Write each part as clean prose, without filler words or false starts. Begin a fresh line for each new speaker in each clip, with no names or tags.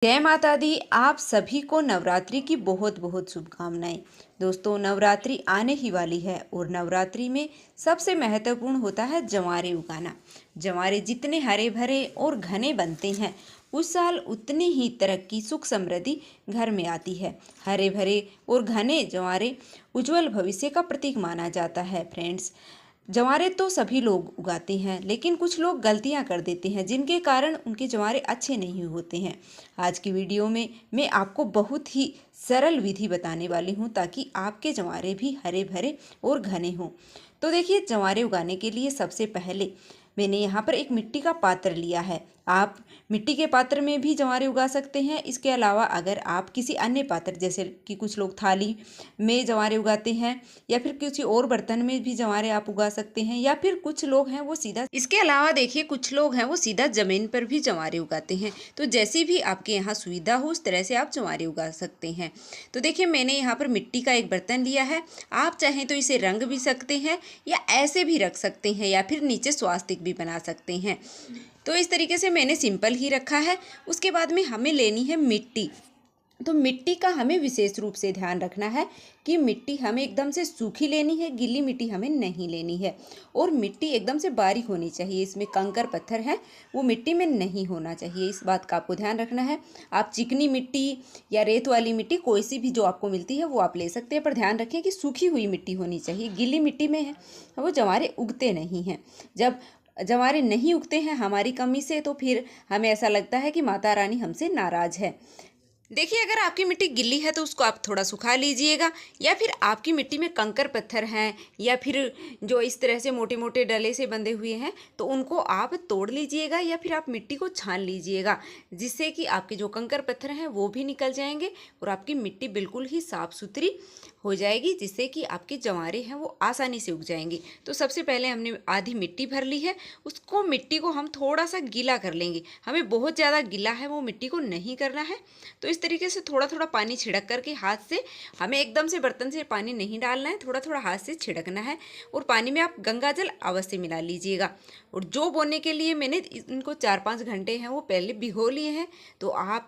जय माता दी। आप सभी को नवरात्रि की बहुत बहुत शुभकामनाएं। दोस्तों, नवरात्रि आने ही वाली है और नवरात्रि में सबसे महत्वपूर्ण होता है जंवारे उगाना। जंवारे जितने हरे भरे और घने बनते हैं उस साल उतनी ही तरक्की सुख समृद्धि घर में आती है। हरे भरे और घने जंवारे उज्जवल भविष्य का प्रतीक माना जाता है। फ्रेंड्स, जंवारे तो सभी लोग उगाते हैं, लेकिन कुछ लोग गलतियां कर देते हैं जिनके कारण उनके जंवारे अच्छे नहीं होते हैं। आज की वीडियो में मैं आपको बहुत ही सरल विधि बताने वाली हूं ताकि आपके जंवारे भी हरे भरे और घने हों। तो देखिए, जंवारे उगाने के लिए सबसे पहले मैंने यहाँ पर एक मिट्टी का पात्र लिया है। आप मिट्टी के पात्र में भी जंवारे उगा सकते हैं। इसके अलावा अगर आप किसी अन्य पात्र, जैसे कि कुछ लोग थाली में जंवारे उगाते हैं या फिर किसी और बर्तन में भी जंवारे आप उगा सकते हैं, या फिर कुछ लोग हैं वो सीधा, इसके अलावा देखिए कुछ लोग हैं वो सीधा जमीन पर भी जंवारे उगाते हैं। तो जैसी भी आपके यहाँ सुविधा हो उस तरह से आप जंवारे उगा सकते हैं। तो देखिए, मैंने यहाँ पर मिट्टी का एक बर्तन लिया है। आप चाहें तो इसे रंग भी सकते हैं या ऐसे भी रख सकते हैं या फिर नीचे स्वास्तिक भी बना सकते हैं। तो इस तरीके से मैंने सिंपल ही रखा है। उसके बाद में हमें लेनी है मिट्टी। तो मिट्टी का हमें विशेष रूप से ध्यान रखना है कि मिट्टी हमें एकदम से सूखी लेनी है, गीली मिट्टी हमें नहीं लेनी है। और मिट्टी एकदम से बारीक होनी चाहिए, इसमें कंकर पत्थर है वो मिट्टी में नहीं होना चाहिए। इस बात का आपको ध्यान रखना है। आप चिकनी मिट्टी या रेत वाली मिट्टी कोई सी भी जो आपको मिलती है वो आप ले सकते हैं, पर ध्यान रखें कि सूखी हुई मिट्टी होनी चाहिए। गीली मिट्टी में है वो जंवारे उगते नहीं हैं। जब जंवारे नहीं उगते हैं हमारी कमी से, तो फिर हमें ऐसा लगता है कि माता रानी हमसे नाराज है। देखिए, अगर आपकी मिट्टी गिल्ली है तो उसको आप थोड़ा सुखा लीजिएगा, या फिर आपकी मिट्टी में कंकर पत्थर हैं या फिर जो इस तरह से मोटे मोटे डले से बंधे हुए हैं तो उनको आप तोड़ लीजिएगा, या फिर आप मिट्टी को छान लीजिएगा, जिससे कि आपके जो कंकर पत्थर हैं वो भी निकल जाएंगे और आपकी मिट्टी बिल्कुल ही साफ़ सुथरी हो जाएगी, जिससे कि आपके जंवारे हैं वो आसानी से उग जाएंगे। तो सबसे पहले हमने आधी मिट्टी भर ली है। उसको मिट्टी को हम थोड़ा सा गीला कर लेंगे। हमें बहुत ज़्यादा गीला है वो मिट्टी को नहीं करना है। तो इस तरीके से थोड़ा थोड़ा पानी छिड़क करके हाथ से, हमें एकदम से बर्तन से पानी नहीं डालना है, थोड़ा थोड़ा हाथ से छिड़कना है। और पानी में आप गंगा जल अवश्य मिला लीजिएगा। और जो बोने के लिए मैंने इनको 4-5 घंटे हैं वो पहले भिगो लिए हैं, तो आप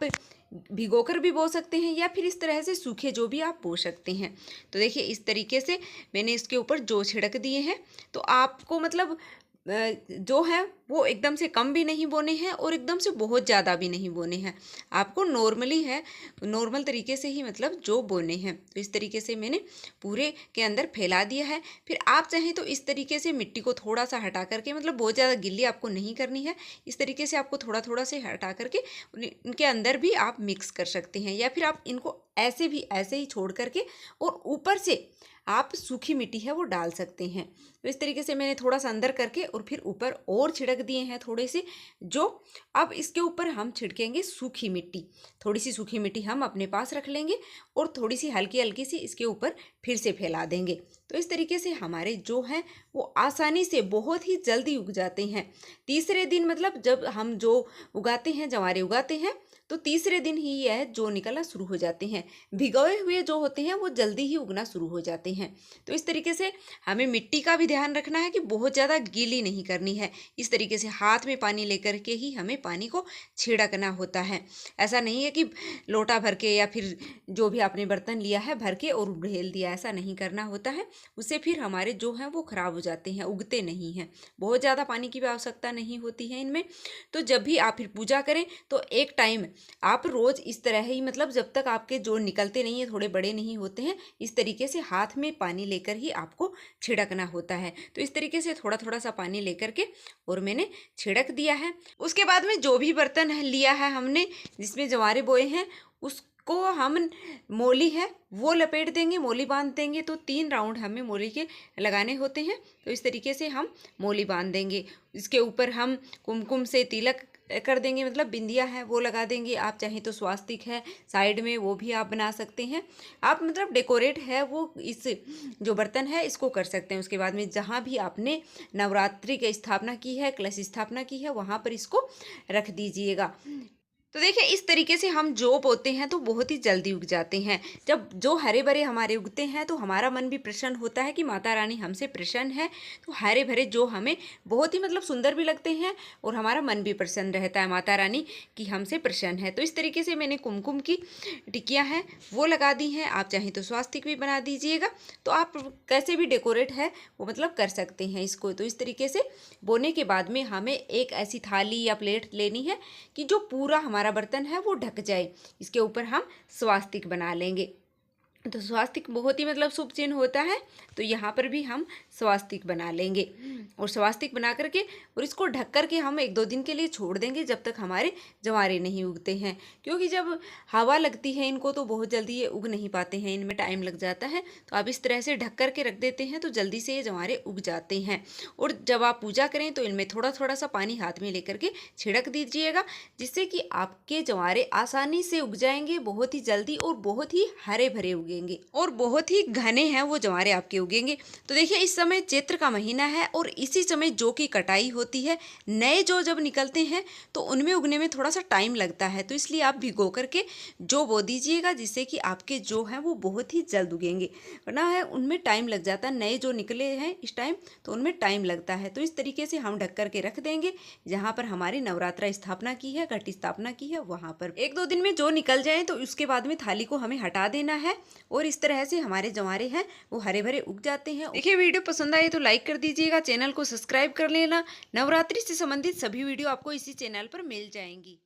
भिगोकर भी बो सकते हैं या फिर इस तरह से सूखे जो भी आप बो सकते हैं। तो देखिए, इस तरीके से मैंने इसके ऊपर जो छिड़क दिए हैं। तो आपको मतलब जो है वो एकदम से कम भी नहीं बोने हैं और एकदम से बहुत ज़्यादा भी नहीं बोने हैं। आपको नॉर्मली है, नॉर्मल तरीके से ही मतलब जो बोने हैं। तो इस तरीके से मैंने पूरे के अंदर फैला दिया है। फिर आप चाहें तो इस तरीके से मिट्टी को थोड़ा सा हटा करके, मतलब बहुत ज़्यादा गिल्ली आपको नहीं करनी है, इस तरीके से आपको थोड़ा थोड़ा से हटा करके इनके अंदर भी आप मिक्स कर सकते हैं, या फिर आप इनको ऐसे भी ऐसे ही छोड़ करके और ऊपर से आप सूखी मिट्टी है वो डाल सकते हैं। तो इस तरीके से मैंने थोड़ा सा अंदर करके और फिर ऊपर और छिड़क दिए हैं थोड़े से, जो अब इसके ऊपर हम छिड़केंगे सूखी मिट्टी। थोड़ी सी सूखी मिट्टी हम अपने पास रख लेंगे और थोड़ी सी हल्की हल्की सी इसके ऊपर फिर से फैला देंगे। तो इस तरीके से हमारे जो हैं वो आसानी से बहुत ही जल्दी उग जाते हैं। तीसरे दिन, मतलब जब हम जो उगाते हैं, जंवारे उगाते हैं, तो तीसरे दिन ही यह जो निकलना शुरू हो जाते हैं। भिगोए हुए जो होते हैं वो जल्दी ही उगना शुरू हो जाते हैं। तो इस तरीके से हमें मिट्टी का भी ध्यान रखना है कि बहुत ज़्यादा गीली नहीं करनी है। इस तरीके से हाथ में पानी लेकर के ही हमें पानी को छिड़कना होता है। ऐसा नहीं है कि लोटा भर के या फिर जो भी आपने बर्तन लिया है भर के और उड़ेल दिया, ऐसा नहीं करना होता है। उससे फिर हमारे जो हैं वो ख़राब हो जाते हैं, उगते नहीं हैं। बहुत ज़्यादा पानी की भी आवश्यकता नहीं होती है इनमें। तो जब भी आप फिर पूजा करें तो एक टाइम आप रोज़ इस तरह ही, मतलब जब तक आपके जोड़ निकलते नहीं है, थोड़े बड़े नहीं होते हैं, इस तरीके से हाथ में पानी लेकर ही आपको छिड़कना होता है। तो इस तरीके से थोड़ा थोड़ा सा पानी लेकर के और मैंने छिड़क दिया है। उसके बाद में जो भी बर्तन लिया है हमने जिसमें जंवारे बोए हैं, उसको हम मोली है वो लपेट देंगे, मोली बांध देंगे। तो 3 राउंड हमें मोली के लगाने होते हैं। तो इस तरीके से हम मोली बांध देंगे। इसके ऊपर हम कुमकुम से तिलक कर देंगे, मतलब बिंदिया है वो लगा देंगे। आप चाहें तो स्वास्तिक है साइड में वो भी आप बना सकते हैं। आप मतलब डेकोरेट है वो इस जो बर्तन है इसको कर सकते हैं। उसके बाद में जहाँ भी आपने नवरात्रि की स्थापना की है, कलश स्थापना की है, वहाँ पर इसको रख दीजिएगा। तो देखिए इस तरीके से हम जो बोते हैं तो बहुत ही जल्दी उग जाते हैं। जब जो हरे भरे हमारे उगते हैं तो हमारा मन भी प्रसन्न होता है कि माता रानी हमसे प्रसन्न है। तो हरे भरे जो हमें बहुत ही मतलब सुंदर भी लगते हैं और हमारा मन भी प्रसन्न रहता है माता रानी कि हमसे प्रसन्न है। तो इस तरीके से मैंने कुमकुम की टिकियाँ हैं वो लगा दी हैं। आप चाहें तो स्वास्तिक भी बना दीजिएगा। तो आप कैसे भी डेकोरेट है वो मतलब कर सकते हैं इसको। तो इस तरीके से बोने के बाद में हमें एक ऐसी थाली या प्लेट लेनी है कि जो पूरा हमारा बर्तन है वो ढक जाए। इसके ऊपर हम स्वास्तिक बना लेंगे। तो स्वास्तिक बहुत ही मतलब शुभ चिन्ह होता है। तो यहाँ पर भी हम स्वास्तिक बना लेंगे और स्वास्तिक बना करके और इसको ढक करके हम 1-2 दिन के लिए छोड़ देंगे जब तक हमारे जवारे नहीं उगते हैं। क्योंकि जब हवा लगती है इनको तो बहुत जल्दी ये उग नहीं पाते हैं, इनमें टाइम लग जाता है। तो आप इस तरह से ढक करके रख देते हैं तो जल्दी से ये जवारे उग जाते हैं। और जब आप पूजा करें तो इनमें थोड़ा थोड़ा सा पानी हाथ में लेकर के छिड़क दीजिएगा, जिससे कि आपके जवारे आसानी से उग जाएंगे, बहुत ही जल्दी और बहुत ही हरे भरे उगेंगे और बहुत ही घने हैं वो जवारे आपके उगेंगे। तो देखिए इस समय चैत्र का महीना है और इसी समय जौ की कटाई होती है। नए जौ जब निकलते हैं तो उनमें उगने में थोड़ा सा टाइम लगता है। तो इसलिए आप भिगो करके जौ बो दीजिएगा, जिससे कि आपके जौ हैं वो बहुत ही जल्द उगेंगे। वरना है उनमें टाइम लग जाता है, नए जो निकले हैं इस टाइम तो उनमें टाइम लगता है। तो इस तरीके से हम ढक करके रख देंगे। जहाँ पर हमारी नवरात्रा स्थापना की है, घट स्थापना की है, वहाँ पर 1-2 दिन में जो निकल जाए तो उसके बाद में थाली को हमें हटा देना है और इस तरह से हमारे जवारे हैं वो हरे भरे उग जाते हैं। देखिए वीडियो पसंद आए तो लाइक कर दीजिएगा, चैनल को सब्सक्राइब कर लेना। नवरात्रि से संबंधित सभी वीडियो आपको इसी चैनल पर मिल जाएंगी।